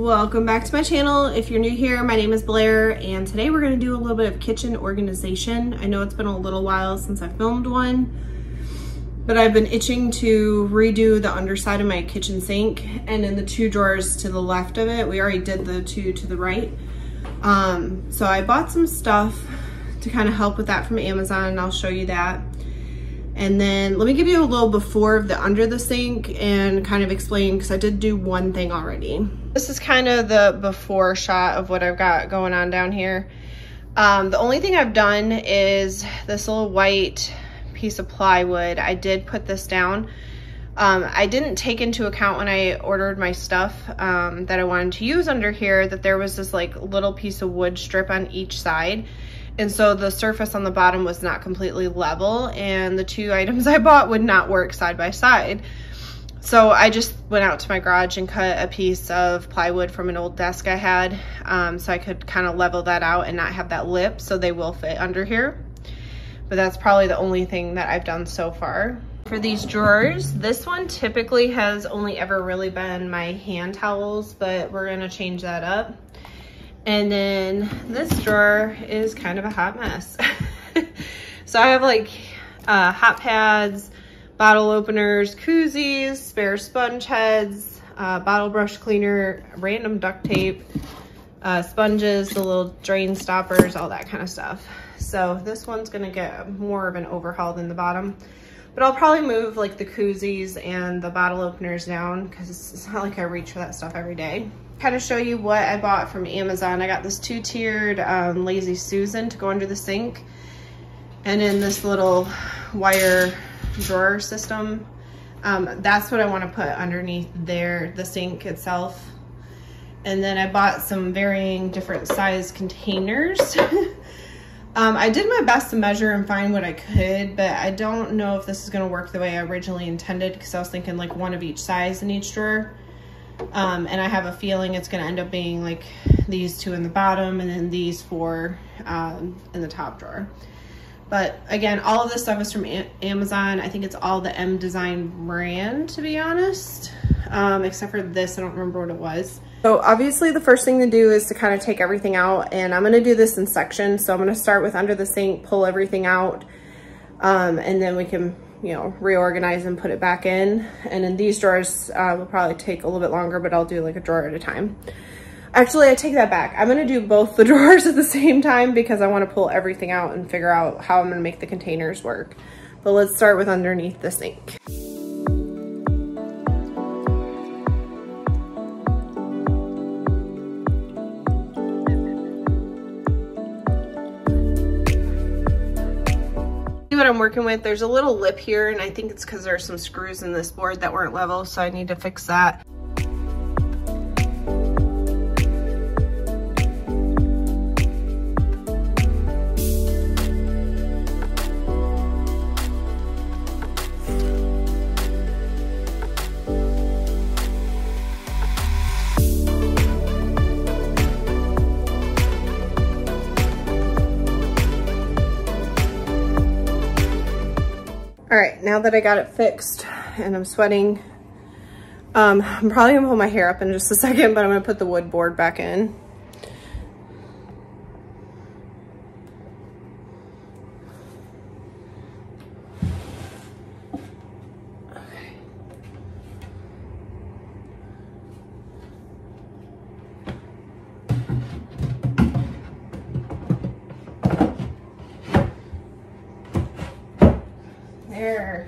Welcome back to my channel. If you're new here, my name is Blair, and today we're going to do a little bit of kitchen organization. I know it's been a little while since I filmed one, but I've been itching to redo the underside of my kitchen sink, and in the two drawers to the left of it, we already did the two to the right. So I bought some stuff to kind of help with that from Amazon, and I'll show you that. And then let me give you a little before of the under the sink and kind of explain, because I did do one thing already. This is kind of the before shot of what I've got going on down here. The only thing I've done is this little white piece of plywood. I did put this down. I didn't take into account when I ordered my stuff that I wanted to use under here that there was this like little piece of wood strip on each side. And so the surface on the bottom was not completely level, and the two items I bought would not work side by side. So I just went out to my garage and cut a piece of plywood from an old desk I had, so I could kind of level that out and not have that lip, so they will fit under here. But that's probably the only thing that I've done so far. For these drawers, this one typically has only ever really been my hand towels, but we're gonna change that up. And then this drawer is kind of a hot mess. So I have like hot pads, bottle openers, koozies, spare sponge heads, bottle brush cleaner, random duct tape, sponges, the little drain stoppers, all that kind of stuff. So this one's gonna get more of an overhaul than the bottom. But I'll probably move like the koozies and the bottle openers down, because it's not like I reach for that stuff every day. Kind of show you what I bought from Amazon. I got this two-tiered Lazy Susan to go under the sink, and in this little wire drawer system. That's what I want to put underneath there, the sink itself. And then I bought some varying different size containers. I did my best to measure and find what I could, but I don't know if this is going to work the way I originally intended, because I was thinking like one of each size in each drawer. And I have a feeling it's going to end up being like these two in the bottom and then these four in the top drawer. But again, all of this stuff is from Amazon. I think it's all the M Design brand, to be honest, except for this. I don't remember what it was. So obviously the first thing to do is to kind of take everything out, and I'm going to do this in sections. So I'm going to start with under the sink, pull everything out, and then we can, you know, reorganize and put it back in. And in these drawers will probably take a little bit longer, but I'll do like a drawer at a time. Actually, I take that back. I'm gonna do both the drawers at the same time because I wanna pull everything out and figure out how I'm gonna make the containers work. But let's start with underneath the sink. What I'm working with, there's a little lip here, and I think it's because there's some screws in this board that weren't level, so I need to fix that. All right, now that I got it fixed and I'm sweating, I'm probably gonna pull my hair up in just a second, but I'm gonna put the wood board back in. Okay. There.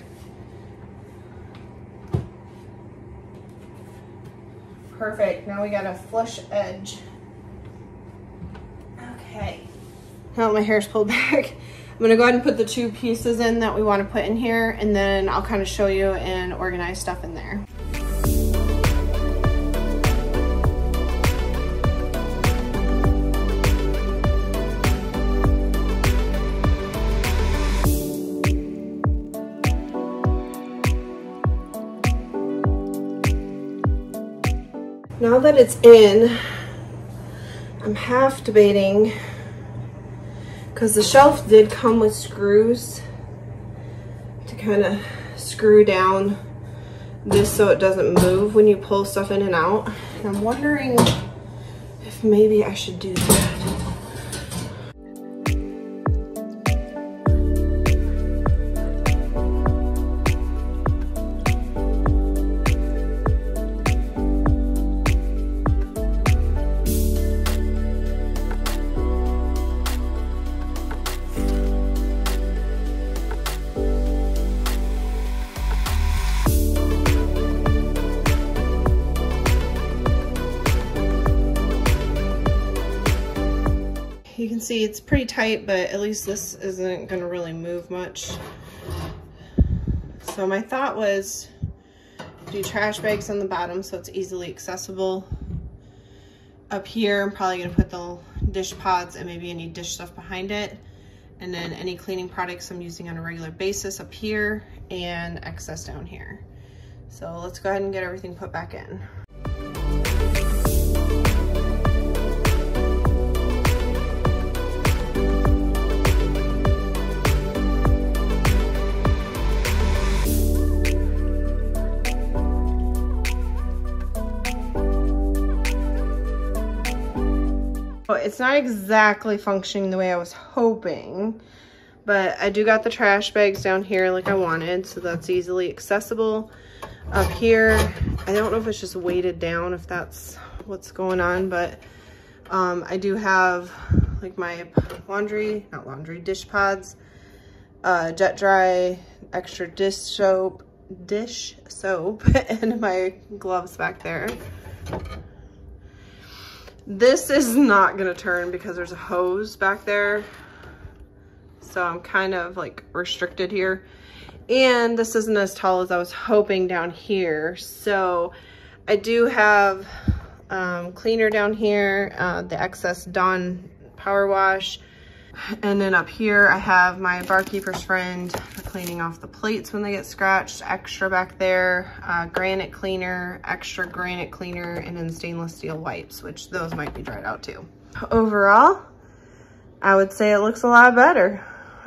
Perfect. Now we got a flush edge. Okay. Now my hair's pulled back. I'm gonna go ahead and put the two pieces in that we want to put in here, and then I'll kind of show you and organize stuff in there. Now that it's in, I'm half debating, because the shelf did come with screws to kind of screw down this so it doesn't move when you pull stuff in and out. And I'm wondering maybe I should do that. You can see it's pretty tight, but at least this isn't going to really move much. So my thought was do trash bags on the bottom so it's easily accessible. Up here, I'm probably going to put the dish pods and maybe any dish stuff behind it. And then any cleaning products I'm using on a regular basis up here and excess down here. So let's go ahead and get everything put back in. It's not exactly functioning the way I was hoping, but I do got the trash bags down here like I wanted, so that's easily accessible. Up here, I don't know if it's just weighted down, if that's what's going on, but I do have like my dish pods, jet dry, extra dish soap, and my gloves back there. This is not gonna turn because there's a hose back there. So I'm kind of like restricted here. And this isn't as tall as I was hoping down here. So I do have cleaner down here, the excess Dawn Power Wash. And then up here I have my Barkeeper's Friend for cleaning off the plates when they get scratched, extra back there, granite cleaner, extra granite cleaner, and then stainless steel wipes, which those might be dried out too. Overall, I would say it looks a lot better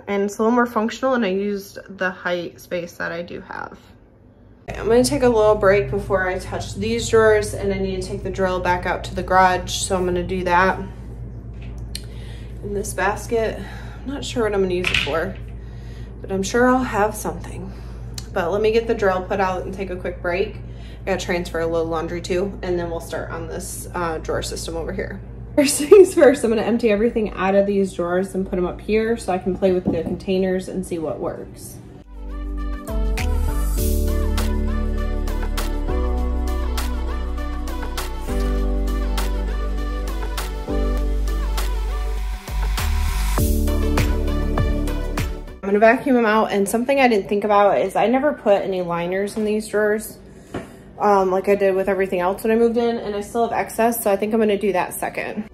and it's a little more functional, and I used the height space that I do have. Okay, I'm gonna take a little break before I touch these drawers, and I need to take the drill back out to the garage, so I'm gonna do that. In this basket, I'm not sure what I'm gonna use it for, but I'm sure I'll have something. But let me get the drill put out and take a quick break. I gotta transfer a little laundry too, and then we'll start on this drawer system over here. First things first, I'm gonna empty everything out of these drawers and put them up here so I can play with the containers and see what works. I'm gonna vacuum them out, and something I didn't think about is I never put any liners in these drawers like I did with everything else when I moved in, and I still have excess, so I think I'm gonna do that second.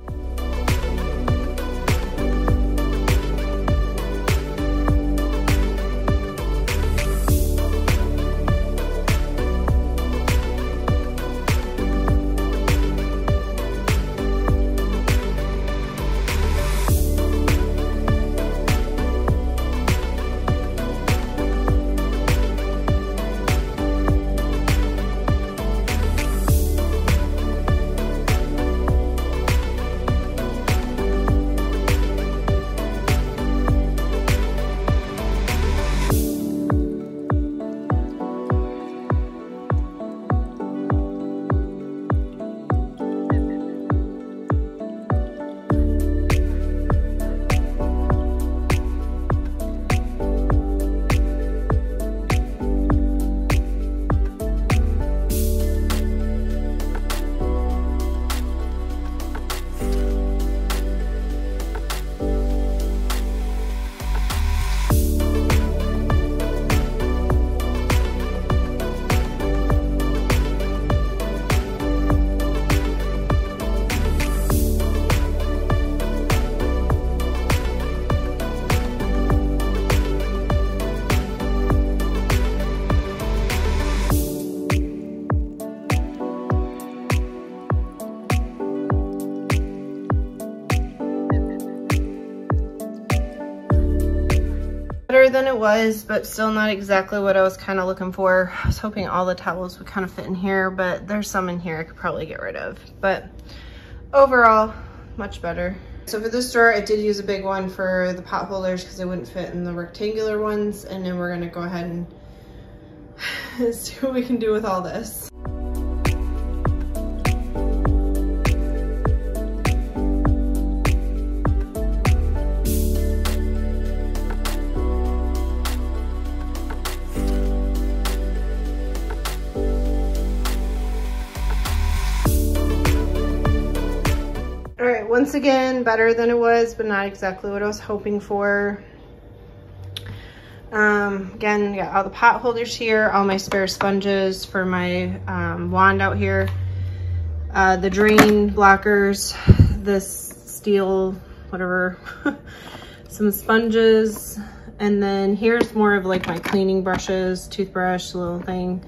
Better than it was, but still not exactly what I was kind of looking for. I was hoping all the towels would kind of fit in here, but there's some in here I could probably get rid of. But overall, much better. So for this drawer, I did use a big one for the pot holders because they wouldn't fit in the rectangular ones. And then we're gonna go ahead and see what we can do with all this. All right, once again, better than it was, but not exactly what I was hoping for. Again, got all the pot holders here, all my spare sponges for my wand out here, the drain blockers, this steel, whatever, some sponges, and then here's more of like my cleaning brushes, toothbrush, little thing.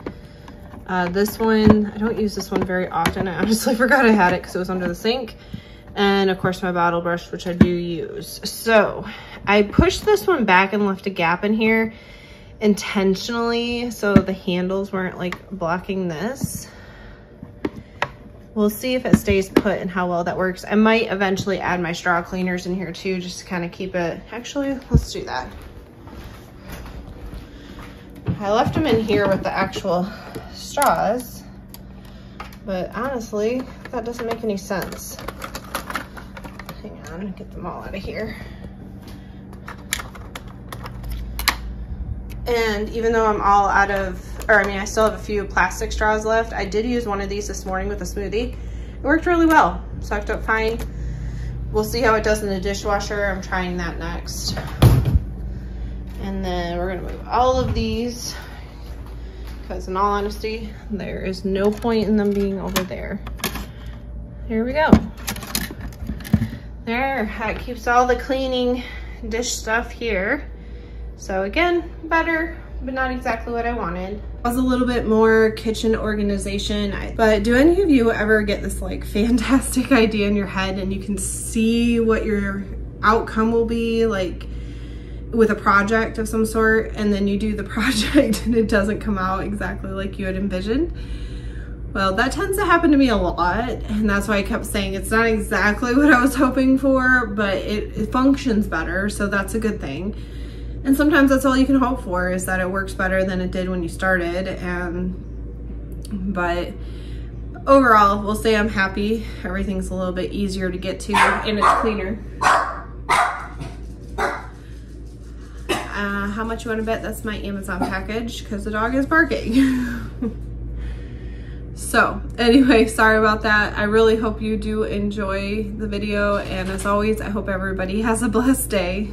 This one, I don't use this one very often. I honestly forgot I had it because it was under the sink. And of course my bottle brush, which I do use. So I pushed this one back and left a gap in here intentionally so the handles weren't like blocking this. We'll see if it stays put and how well that works. I might eventually add my straw cleaners in here too, just to kind of keep it. Actually, let's do that. I left them in here with the actual straws, but honestly, that doesn't make any sense. Hang on, get them all out of here. And even though I'm all out of, or I mean, I still have a few plastic straws left, I did use one of these this morning with a smoothie. It worked really well, sucked up fine. We'll see how it does in the dishwasher. I'm trying that next. And then we're gonna move all of these because in all honesty, there is no point in them being over there. Here we go. There, that keeps all the cleaning dish stuff here. So again, better, but not exactly what I wanted. That was a little bit more kitchen organization. But do any of you ever get this like fantastic idea in your head and you can see what your outcome will be like with a project of some sort, and then you do the project and it doesn't come out exactly like you had envisioned? Well, that tends to happen to me a lot, and that's why I kept saying it's not exactly what I was hoping for, but it functions better, so that's a good thing. And sometimes that's all you can hope for, is that it works better than it did when you started. But overall, we'll say I'm happy. Everything's a little bit easier to get to and it's cleaner. How much you want to bet that's my Amazon package, because the dog is barking. So anyway, sorry about that. I really hope you do enjoy the video, and as always, I hope everybody has a blessed day.